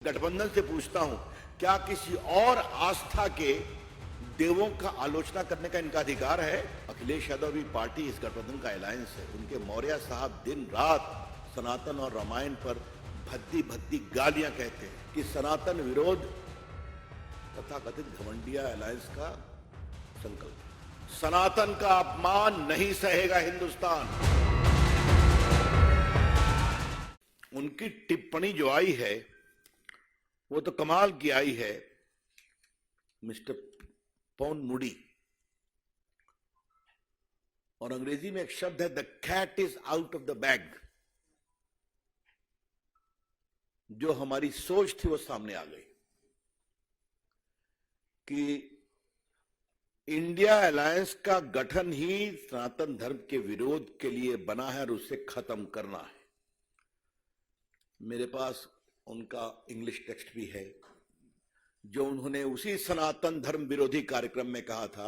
गठबंधन से पूछता हूं, क्या किसी और आस्था के देवों का आलोचना करने का इनका अधिकार है? अखिलेश यादव की पार्टी इस गठबंधन का अलायंस है। उनके मौर्य साहब दिन रात सनातन और रामायण पर भद्दी भद्दी गालियां कहते हैं कि सनातन विरोध तथा कथित घमंडिया अलायंस का संकल्प। सनातन का अपमान नहीं सहेगा हिंदुस्तान। उनकी टिप्पणी जो आई है वो तो कमाल की आई है। मिस्टर पॉन मूडी, और अंग्रेजी में एक शब्द है the cat is out of the bag. जो हमारी सोच थी वो सामने आ गई कि इंडिया अलायंस का गठन ही सनातन धर्म के विरोध के लिए बना है और उसे खत्म करना है। मेरे पास उनका इंग्लिश टेक्स्ट भी है जो उन्होंने उसी सनातन धर्म विरोधी कार्यक्रम में कहा था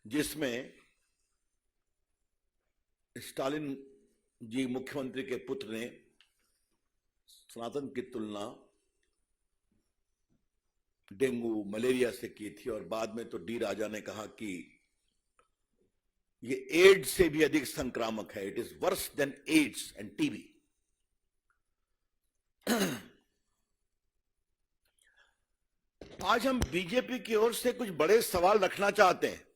जिसमें स्टालिन जी मुख्यमंत्री के पुत्र ने सनातन की तुलना डेंगू मलेरिया से की थी और बाद में तो डी राजा ने कहा कि ये एड्स से भी अधिक संक्रामक है, it is worse than AIDS and TB. आज हम बीजेपी की ओर से कुछ बड़े सवाल रखना चाहते हैं।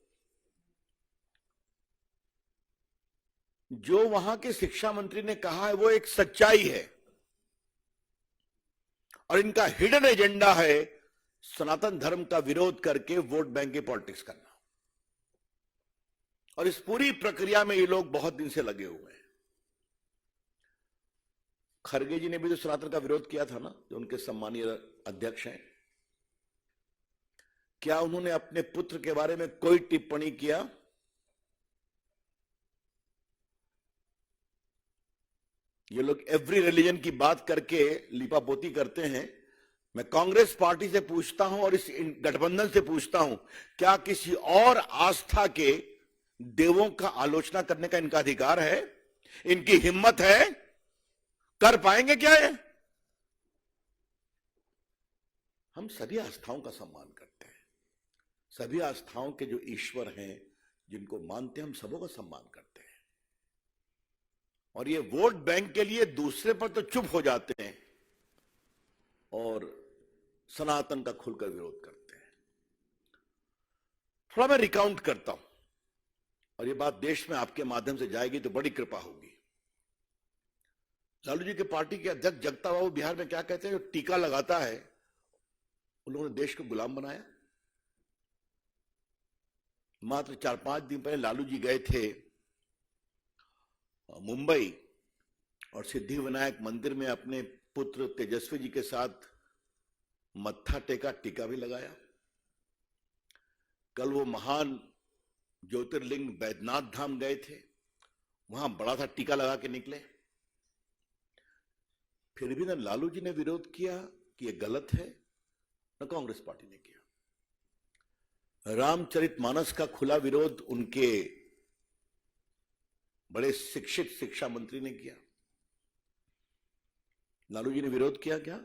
जो वहां के शिक्षा मंत्री ने कहा है वो एक सच्चाई है और इनका हिडन एजेंडा है सनातन धर्म का विरोध करके वोट बैंक की पॉलिटिक्स करना। और इस पूरी प्रक्रिया में ये लोग बहुत दिन से लगे हुए हैं। खरगे जी ने भी तो सनातन का विरोध किया था ना, जो उनके सम्मानीय अध्यक्ष हैं। क्या उन्होंने अपने पुत्र के बारे में कोई टिप्पणी किया? ये लोग एवरी रिलीजन की बात करके लिपापोती करते हैं। मैं कांग्रेस पार्टी से पूछता हूं और इस गठबंधन से पूछता हूं, क्या किसी और आस्था के देवों का आलोचना करने का इनका अधिकार है? इनकी हिम्मत है? कर पाएंगे क्या ये? हम सभी आस्थाओं का सम्मान करते हैं। सभी आस्थाओं के जो ईश्वर हैं जिनको मानते हैं, हम सबों का सम्मान करते हैं। और ये वोट बैंक के लिए दूसरे पर तो चुप हो जाते हैं और सनातन का खुलकर विरोध करते हैं। थोड़ा मैं रिकाउंट करता हूं और ये बात देश में आपके माध्यम से जाएगी तो बड़ी कृपा होगी। लालू जी की पार्टी के अध्यक्ष जगता बाबू बिहार में क्या कहते हैं, जो टीका लगाता है उन लोगों ने देश को गुलाम बनाया। मात्र 4-5 दिन पहले लालू जी गए थे मुंबई और सिद्धि विनायक मंदिर में अपने पुत्र तेजस्वी जी के साथ मत्था टेका, टीका भी लगाया। कल वो महान ज्योतिर्लिंग बैद्यनाथ धाम गए थे, वहां बड़ा सा टीका लगा के निकले। फिर भी ना लालू जी ने विरोध किया कि ये गलत है, न कांग्रेस पार्टी ने किया। रामचरितमानस का खुला विरोध उनके बड़े शिक्षित शिक्षा मंत्री ने किया। लालू जी ने विरोध किया क्या?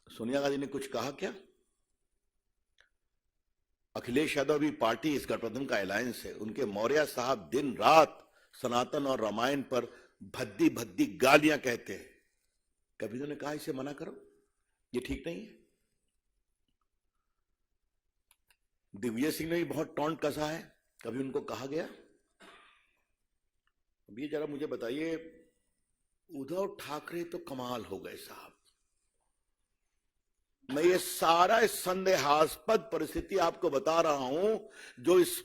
सोनिया गांधी ने कुछ कहा क्या? अखिलेश यादव की पार्टी इस गठबंधन का अलायंस है। उनके मौर्य साहब दिन रात सनातन और रामायण पर भद्दी भद्दी गालियां कहते हैं। कभी उन्होंने कहा इसे मना करो, ये ठीक नहीं है? दिग्विजय सिंह ने भी बहुत टॉन्ट कसा है, कभी उनको कहा गया? अब ये जरा मुझे बताइए, उद्धव ठाकरे तो कमाल हो गए साहब। मैं ये सारा इस संदेहास्पद परिस्थिति आपको बता रहा हूं जो इस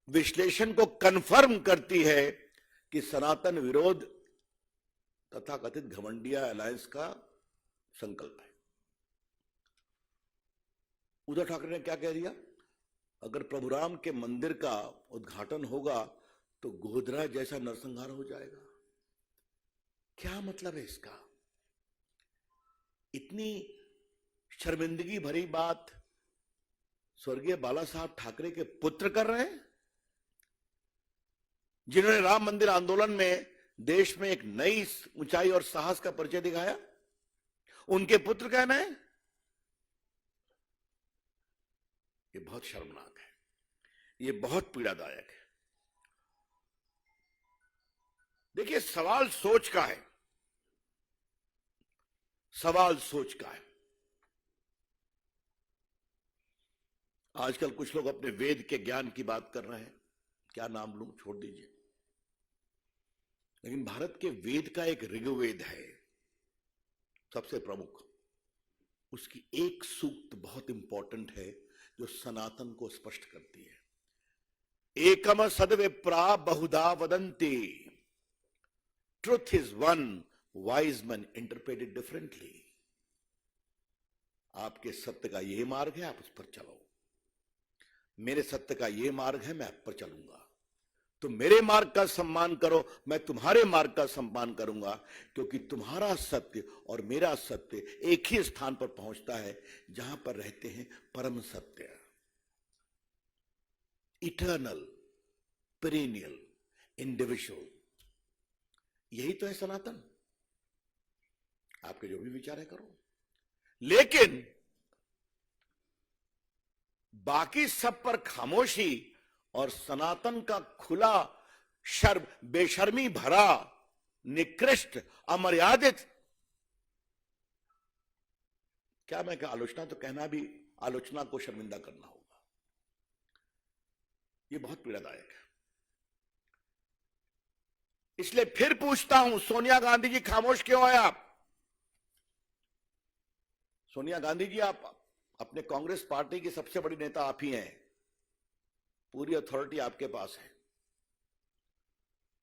विश्लेषण को कंफर्म करती है कि सनातन विरोध तथा कथित घमंडिया अलायंस का संकल्प है। उद्धव ठाकरे ने क्या कह दिया? अगर प्रभु राम के मंदिर का उद्घाटन होगा तो गोधरा जैसा नरसंहार हो जाएगा। क्या मतलब है इसका? इतनी शर्मिंदगी भरी बात स्वर्गीय बाला साहब ठाकरे के पुत्र कर रहे हैं, जिन्होंने राम मंदिर आंदोलन में देश में एक नई ऊंचाई और साहस का परिचय दिखाया। उनके पुत्र कहना है, ये बहुत शर्मनाक है, ये बहुत पीड़ादायक है। देखिए, सवाल सोच का है, सवाल सोच का है। आजकल कुछ लोग अपने वेद के ज्ञान की बात कर रहे हैं, क्या नाम लूं, छोड़ दीजिए। लेकिन भारत के वेद का एक ऋग्वेद है सबसे प्रमुख, उसकी एक सूक्त बहुत इंपॉर्टेंट है जो सनातन को स्पष्ट करती है। एकम सद्विप्रा बहुधा वदन्ति, truth is one, wise man interpret it differently. आपके सत्य का यह मार्ग है, आप उस पर चलो। मेरे सत्य का यह मार्ग है, मैं आप पर चलूंगा। तो मेरे मार्ग का सम्मान करो, मैं तुम्हारे मार्ग का सम्मान करूंगा, क्योंकि तुम्हारा सत्य और मेरा सत्य एक ही स्थान पर पहुंचता है जहां पर रहते हैं परम सत्य, इटर्नल, पेरेनियल, इंडिविजुअल। यही तो है सनातन। आपके जो भी विचार है करो, लेकिन बाकी सब पर खामोशी और सनातन का खुला बेशर्मी भरा, निकृष्ट, अमर्यादित, क्या मैं आलोचना तो कहना भी आलोचना को शर्मिंदा करना होगा। यह बहुत पीड़ादायक है। इसलिए फिर पूछता हूं, सोनिया गांधी जी खामोश क्यों है आप? सोनिया गांधी जी, आप अपने कांग्रेस पार्टी की सबसे बड़ी नेता आप ही हैं, पूरी अथॉरिटी आपके पास है।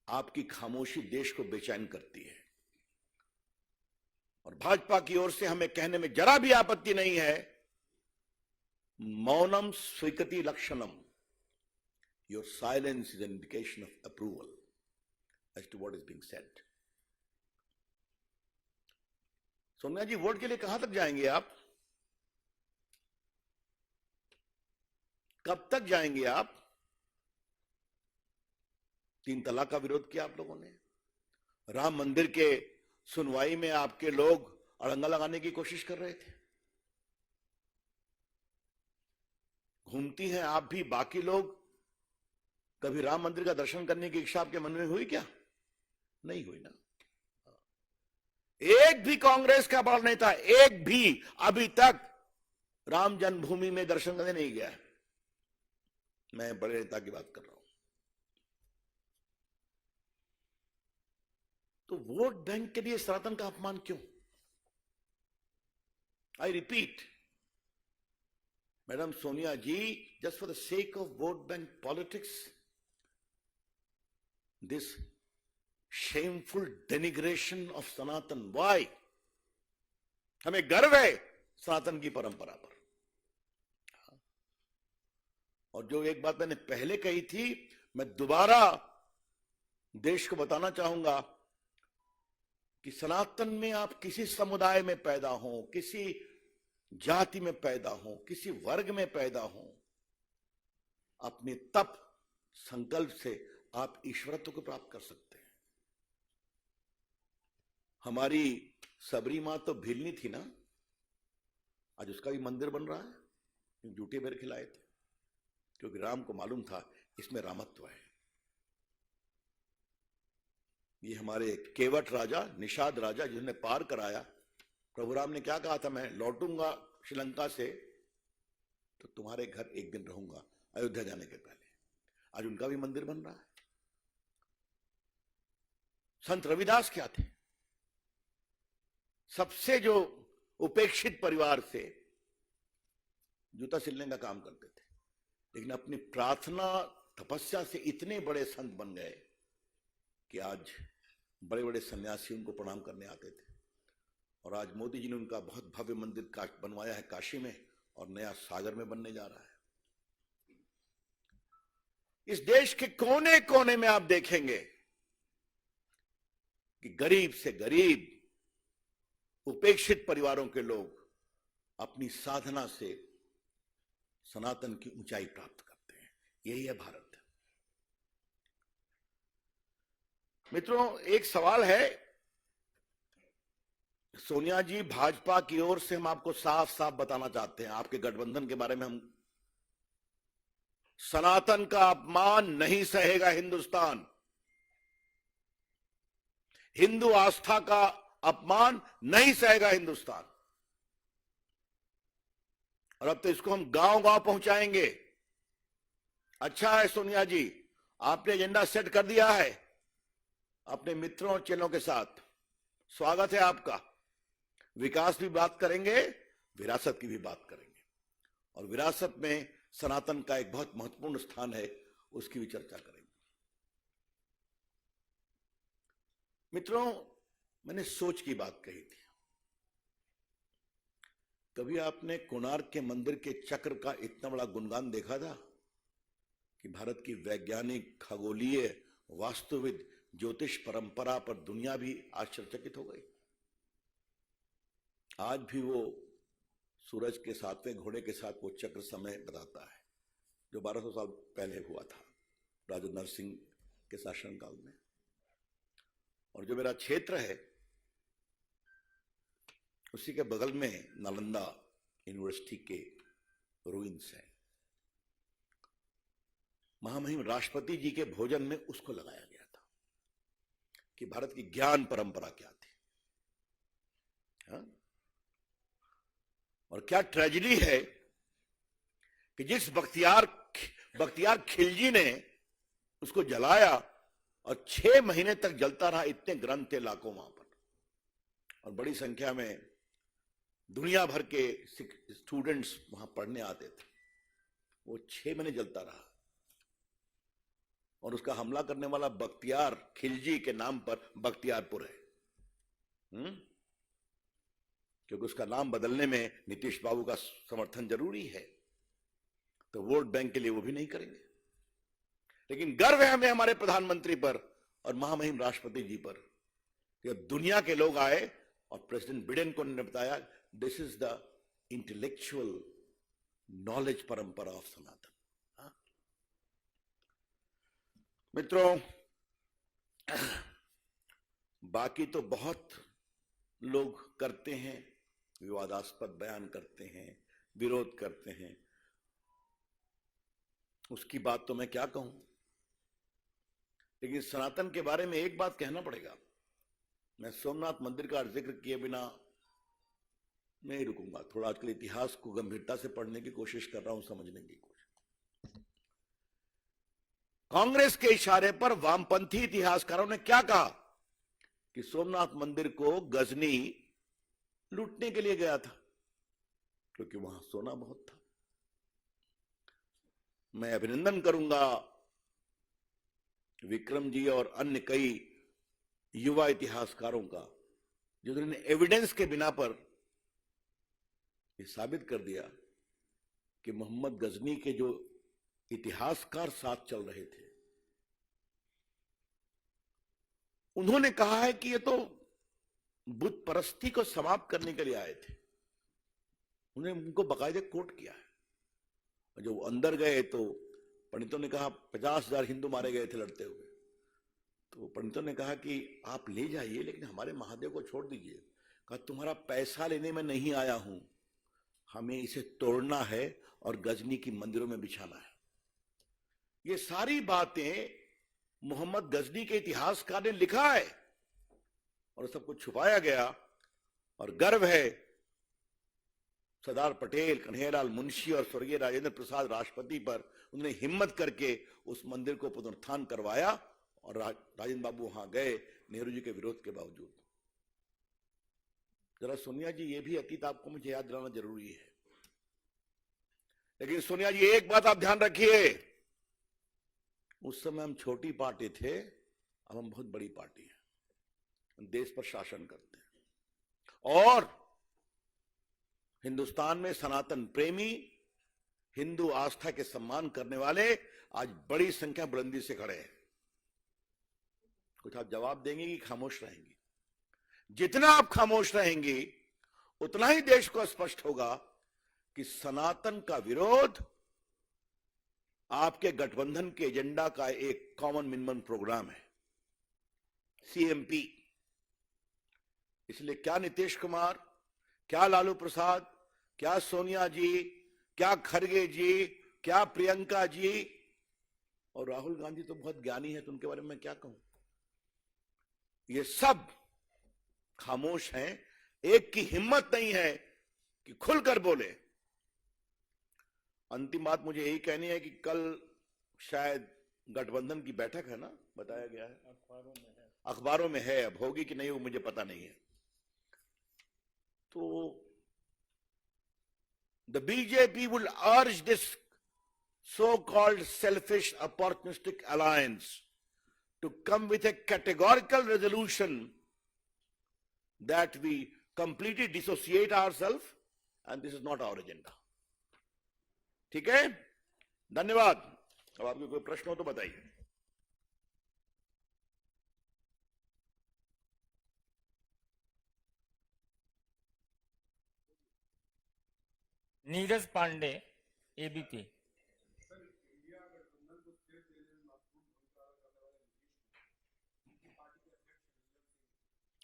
आपकी खामोशी देश को बेचैन करती है, और भाजपा की ओर से हमें कहने में जरा भी आपत्ति नहीं है, मौनम स्वीकृति लक्षणम, your silence is an indication of approval as to what is being said. Sonia ji, vote के लिए कहां तक जाएंगे आप? कब तक जाएंगे आप? 3 तलाक का विरोध किया आप लोगों ने, राम मंदिर के सुनवाई में आपके लोग अड़ंगा लगाने की कोशिश कर रहे थे। घूमती हैं आप भी, बाकी लोग। कभी राम मंदिर का दर्शन करने की इच्छा आपके मन में हुई क्या? नहीं हुई ना। एक भी कांग्रेस का बड़ा नेता, एक भी अभी तक राम जन्मभूमि में दर्शन करने नहीं गया है। मैं बड़े नेता की बात कर रहा हूं। तो वोट बैंक के लिए सनातन का अपमान क्यों? I repeat, madam Sonia ji, just for the sake of vote bank politics, this shameful denigration of Sanatan, why? हमें गर्व है सनातन की परंपरा पर। और जो एक बात मैंने पहले कही थी, मैं दोबारा देश को बताना चाहूंगा कि सनातन में आप किसी समुदाय में पैदा हो, किसी जाति में पैदा हो, किसी वर्ग में पैदा हो, अपने तप संकल्प से आप ईश्वरत्व को प्राप्त कर सकते हैं। हमारी सबरी मां तो भीलनी थी ना, आज उसका भी मंदिर बन रहा है, जूठे बेर खिलाए थे, क्योंकि राम को मालूम था इसमें रामत्व है। ये हमारे केवट राजा, निषाद राजा, जिन्होंने पार कराया, प्रभु राम ने क्या कहा था, मैं लौटूंगा श्रीलंका से तो तुम्हारे घर एक दिन रहूंगा, अयोध्या जाने के पहले। आज उनका भी मंदिर बन रहा है। संत रविदास क्या थे? सबसे जो उपेक्षित परिवार से जूता सिलने का काम करते थे, लेकिन अपनी प्रार्थना तपस्या से इतने बड़े संत बन गए कि आज बड़े बड़े सन्यासी उनको प्रणाम करने आते थे। और आज मोदी जी ने उनका बहुत भव्य मंदिर बनवाया है काशी में, और नया सागर में बनने जा रहा है। इस देश के कोने कोने में आप देखेंगे कि गरीब से गरीब उपेक्षित परिवारों के लोग अपनी साधना से सनातन की ऊंचाई प्राप्त करते हैं। यही है भारत। मित्रों, एक सवाल है, सोनिया जी, भाजपा की ओर से हम आपको साफ साफ बताना चाहते हैं, आपके गठबंधन के बारे में हम सनातन का अपमान नहीं सहेगा हिंदुस्तान। हिंदू आस्था का अपमान नहीं सहेगा हिंदुस्तान। और अब तो इसको हम गांव गांव पहुंचाएंगे। अच्छा है सोनिया जी, आपने एजेंडा सेट कर दिया है अपने मित्रों और चेलों के साथ। स्वागत है आपका। विकास भी बात करेंगे, विरासत की भी बात करेंगे, और विरासत में सनातन का एक बहुत महत्वपूर्ण स्थान है, उसकी भी चर्चा करेंगे। मित्रों, मैंने सोच की बात कही थी। कभी आपने कोणार्क के मंदिर के चक्र का इतना बड़ा गुणगान देखा था कि भारत की वैज्ञानिक, खगोलीय, वास्तुविद, ज्योतिष परंपरा पर दुनिया भी आश्चर्यचकित हो गई। आज भी वो सूरज के 7वें घोड़े के साथ वो चक्र समय बताता है, जो 1200 साल पहले हुआ था राजा नरसिंह के शासनकाल में। और जो मेरा क्षेत्र है, उसी के बगल में नालंदा यूनिवर्सिटी के रूइंस हैं। महामहिम राष्ट्रपति जी के भोजन में उसको लगाया गया था कि भारत की ज्ञान परंपरा क्या थी। हाँ? और क्या ट्रेजेडी है कि जिस बख्तियार खिलजी ने उसको जलाया और 6 महीने तक जलता रहा। इतने ग्रंथ थे लाखों वहां पर, और बड़ी संख्या में दुनिया भर के स्टूडेंट्स वहां पढ़ने आते थे। वो 6 महीने जलता रहा, और उसका हमला करने वाला बख्तियार खिलजी के नाम पर बख्तियारपुर है। क्योंकि उसका नाम बदलने में नीतीश बाबू का समर्थन जरूरी है, तो वोट बैंक के लिए वो भी नहीं करेंगे। लेकिन गर्व है हमें हमारे प्रधानमंत्री पर और महामहिम राष्ट्रपति जी पर कि दुनिया के लोग आए और प्रेसिडेंट बिडेन को ने बताया, this is the intellectual knowledge परंपरा ऑफ सनातन। मित्रों, बाकी तो बहुत लोग करते हैं, विवादास्पद बयान करते हैं, विरोध करते हैं, उसकी बात तो मैं क्या कहूं। लेकिन सनातन के बारे में एक बात कहना पड़ेगा। मैं सोमनाथ मंदिर का जिक्र किए बिना नहीं रुकूंगा। थोड़ा आजकल इतिहास को गंभीरता से पढ़ने की कोशिश कर रहा हूं, समझने की कोशिश। कांग्रेस के इशारे पर वामपंथी इतिहासकारों ने क्या कहा कि सोमनाथ मंदिर को गजनी लूटने के लिए गया था, क्योंकि वहां सोना बहुत था। मैं अभिनंदन करूंगा विक्रम जी और अन्य कई युवा इतिहासकारों का, जिन्होंने एविडेंस के बिना पर यह साबित कर दिया कि मोहम्मद गजनी के जो इतिहासकार साथ चल रहे थे, उन्होंने कहा है कि ये तो बुत परस्ती को समाप्त करने के लिए आए थे। उन्होंने उनको बाकायदे कोट किया है। और जब अंदर गए तो पंडितों ने कहा 50,000 हिंदू मारे गए थे लड़ते हुए। तो पंडितों ने कहा कि आप ले जाइए, लेकिन हमारे महादेव को छोड़ दीजिए। कहा तुम्हारा पैसा लेने में नहीं आया हूं, हमें इसे तोड़ना है और गजनी की मंदिरों में बिछाना है। ये सारी बातें मोहम्मद गजनी के इतिहासकार ने लिखा है, और सब कुछ छुपाया गया। और गर्व है सरदार पटेल, कन्हैयालाल मुंशी और स्वर्गीय राजेंद्र प्रसाद राष्ट्रपति पर, उन्होंने हिम्मत करके उस मंदिर को पुनरुत्थान करवाया। और राजेंद्र बाबू वहां गए नेहरू जी के विरोध के बावजूद। जरा सोनिया जी, ये भी अतीत आपको मुझे याद दिलाना जरूरी है। लेकिन सोनिया जी, एक बात आप ध्यान रखिए, उस समय हम छोटी पार्टी थे, अब हम बहुत बड़ी पार्टी है, हम देश पर शासन करते हैं। और हिंदुस्तान में सनातन प्रेमी, हिंदू आस्था के सम्मान करने वाले आज बड़ी संख्या बुलंदी से खड़े हैं। कुछ आप जवाब देंगे कि खामोश रहेंगे? जितना आप खामोश रहेंगी, उतना ही देश को स्पष्ट होगा कि सनातन का विरोध आपके गठबंधन के एजेंडा का एक कॉमन मिनिमम प्रोग्राम है, सीएमपी। इसलिए क्या नीतीश कुमार, क्या लालू प्रसाद, क्या सोनिया जी, क्या खड़गे जी, क्या प्रियंका जी और राहुल गांधी तो बहुत ज्ञानी है, तो उनके बारे में मैं क्या कहूं। ये सब खामोश हैं, एक की हिम्मत नहीं है कि खुलकर बोले। अंतिम बात मुझे यही कहनी है कि कल शायद गठबंधन की बैठक है ना, बताया गया है, अखबारों में है, अब होगी कि नहीं वो मुझे पता नहीं है। तो the BJP will urge this so-called selfish opportunistic alliance to come with a categorical resolution that we completely dissociate ourselves and this is not our agenda. ठीक है, धन्यवाद। अब आपके कोई प्रश्न हो तो बताइए। नीरज पांडे, एबीपी।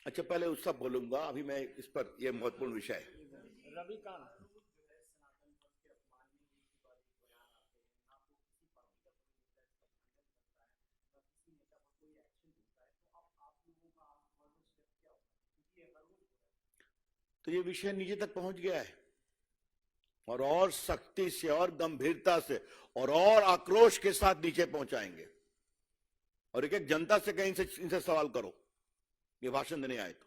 अच्छा, पहले उस सब बोलूंगा, अभी मैं इस पर, यह महत्वपूर्ण विषय है। रविकांत, तो ये विषय नीचे तक पहुंच गया है और सख्ती से और गंभीरता से और आक्रोश के साथ नीचे पहुंचाएंगे। और एक जनता से कहीं से इनसे सवाल करो, ये भाषण देने आए तो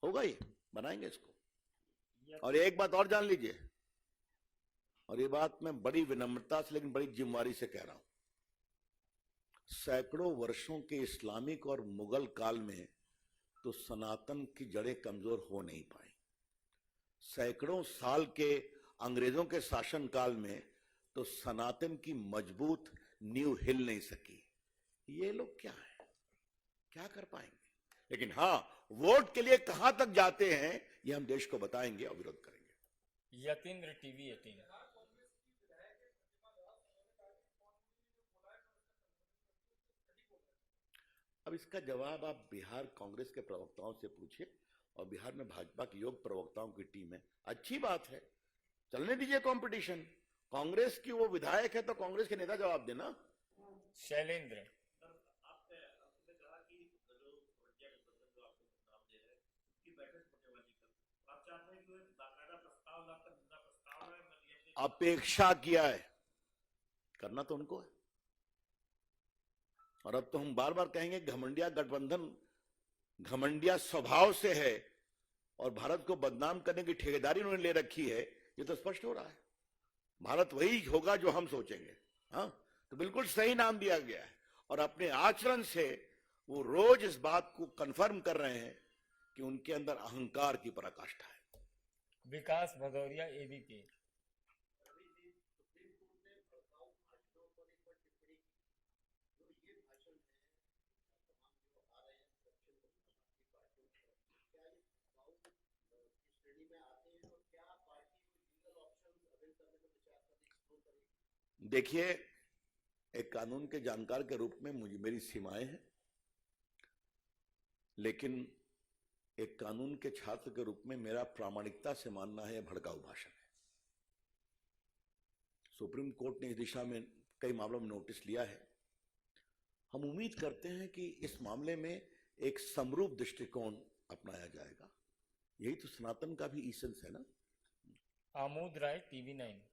होगा, ये बनाएंगे इसको। और एक बात और जान लीजिए, और ये बात मैं बड़ी विनम्रता से लेकिन बड़ी जिम्मेदारी से कह रहा हूं, सैकड़ों वर्षों के इस्लामिक और मुगल काल में तो सनातन की जड़ें कमजोर हो नहीं पाई। सैकड़ों साल के अंग्रेजों के शासन काल में तो सनातन की मजबूत नींव हिल नहीं सकी। ये लोग क्या है, क्या कर पाएंगे? लेकिन हां, वोट के लिए कहां तक जाते हैं ये हम देश को बताएंगे और विरोध करेंगे। यतीन्द्र, टीवी 18। अब इसका जवाब आप बिहार कांग्रेस के प्रवक्ताओं से पूछिए, और बिहार में भाजपा की योग प्रवक्ताओं की टीम है। अच्छी बात है, चलने दीजिए कंपटीशन। कांग्रेस की वो विधायक है तो कांग्रेस के नेता जवाब देना। शैलेंद्र, अपेक्षा किया है, करना तो उनको है। और अब तो हम बार बार कहेंगे घमंडिया गठबंधन घमंडिया स्वभाव से है और भारत को बदनाम करने की ठेकेदारी उन्होंने ले रखी है, ये तो स्पष्ट हो रहा है। भारत वही होगा जो हम सोचेंगे। हाँ, तो बिल्कुल सही नाम दिया गया है और अपने आचरण से वो रोज इस बात को कंफर्म कर रहे हैं कि उनके अंदर अहंकार की पराकाष्ठा है। विकास भदौरिया, एबीपी। देखिए, एक कानून के जानकार के रूप में मुझे मेरी सीमाएं हैं, लेकिन एक कानून के छात्र के रूप में मेरा प्रामाणिकता से मानना है भड़काऊ भाषण है। सुप्रीम कोर्ट ने इस दिशा में कई मामलों में नोटिस लिया है। हम उम्मीद करते हैं कि इस मामले में एक समरूप दृष्टिकोण अपनाया जाएगा। यही तो सनातन का भी ईसेंस है ना। आमोद राय, टीवी 9।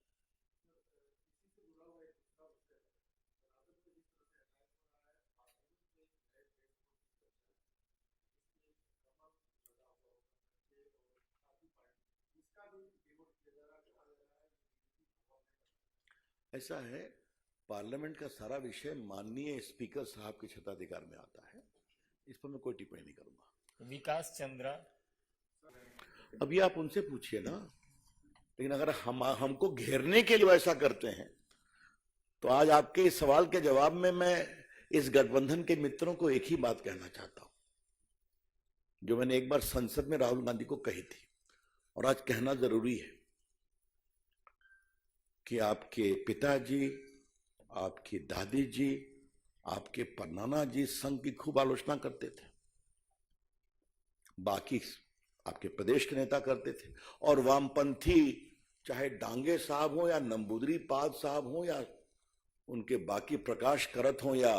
ऐसा है, पार्लियामेंट का सारा विषय माननीय स्पीकर साहब के क्षेत्राधिकार में आता है, इस पर मैं कोई टिप्पणी नहीं करूंगा। विकास चंद्रा, अभी आप उनसे पूछिए ना, लेकिन अगर हमको घेरने के लिए ऐसा करते हैं तो आज आपके इस सवाल के जवाब में मैं इस गठबंधन के मित्रों को एक ही बात कहना चाहता हूं, जो मैंने एक बार संसद में राहुल गांधी को कही थी और आज कहना जरूरी है कि आपके पिताजी, आपकी दादी जी, आपके परनाना जी संघ की खूब आलोचना करते थे। बाकी आपके प्रदेश के नेता करते थे। और वामपंथी चाहे डांगे साहब हो या नंबूदरी पाद साहब हो या उनके बाकी प्रकाश करत हो या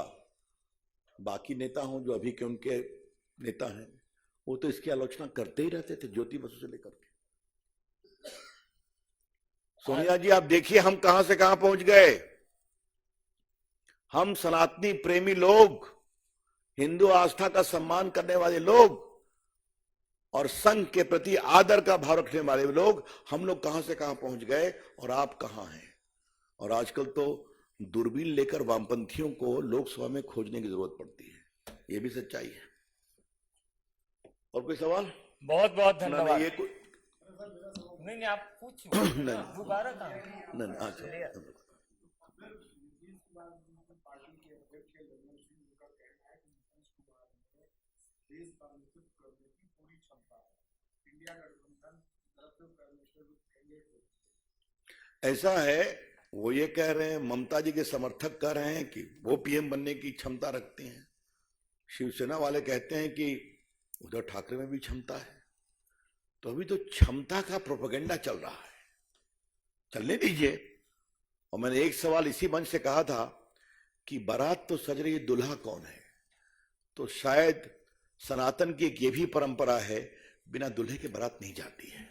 बाकी नेता हो जो अभी के उनके नेता हैं, वो तो इसकी आलोचना करते ही रहते थे, ज्योति बसु से लेकर के। सोनिया जी, आप देखिए हम कहां से कहां पहुंच गए। हम सनातनी प्रेमी लोग, हिंदू आस्था का सम्मान करने वाले लोग और संघ के प्रति आदर का भाव रखने वाले लोग, हम लोग कहां से कहां पहुंच गए और आप कहां हैं। और आजकल तो दूरबीन लेकर वामपंथियों को लोकसभा में खोजने की जरूरत पड़ती है, ये भी सच्चाई है। और कोई सवाल? बहुत बहुत धन्यवाद। ये कोई नहीं, आप पूछो। दोबारा कहाँ? नहीं, अच्छा। ऐसा है, वो ये कह रहे हैं, ममता जी के समर्थक कह रहे हैं कि वो पीएम बनने की क्षमता रखते हैं। शिवसेना वाले कहते हैं कि उद्धव ठाकरे में भी क्षमता है। तो अभी तो क्षमता का प्रोपेगेंडा चल रहा है, चलने दीजिए। और मैंने एक सवाल इसी मंच से कहा था कि बारात तो सज रही, दुल्हा कौन है। तो शायद सनातन की एक ये भी परंपरा है, बिना दुल्हे के बारात नहीं जाती है।